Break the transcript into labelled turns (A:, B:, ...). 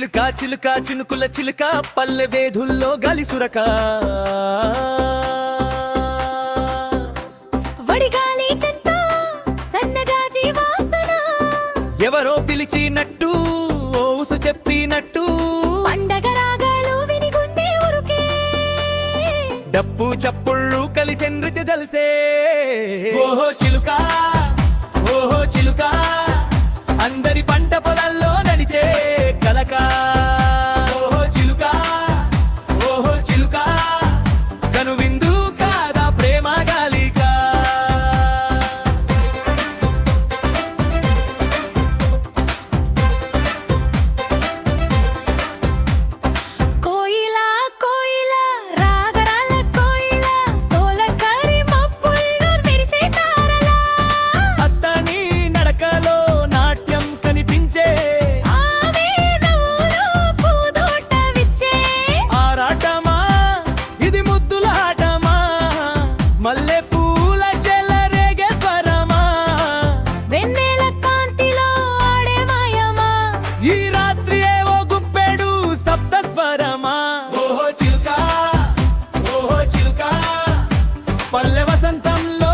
A: చిలుక చిలుక చినుకుల చిలుక పల్లె వేధుల్లో గాలి సురక
B: వడిగాలి చెంత సన్నజాజి వాసన
A: ఎవరో పిలిచినట్టు ఓసు చెప్పినట్టు
B: పండగ రాగాలు విని గుండె ఉరుకే
A: డప్పు చప్పుళ్ళు కలిసి నృత్య జల్సే ఓహో చిలుక ఓహో చిలుక అందరి పంట పొలాల్లో నడిచే కలక ఓహో చిలుక ఓహో చిలుక కనువిందు కాదా ప్రేమ గాలిక
B: కోయిలా కోయిలా రాగరాల కోయిలా తోలకరి మబ్బుల్లో మెరిసే తారలా
A: అత్తని నడకలో నాట్యం కనిపించే
B: ఆమె నవ్వులో పూదోట విచ్చే
A: ఆరాటమా ఇది ముద్దులాటమా మల్లె పూల చెలరేగే స్వరమా
B: వెన్నెల కాంతిలో ఆడే మాయమా
A: ఈ రాత్రి ఏవో గుప్పెడు సప్త స్వరమా ఓహో చిలుక పల్లె వసంతంలో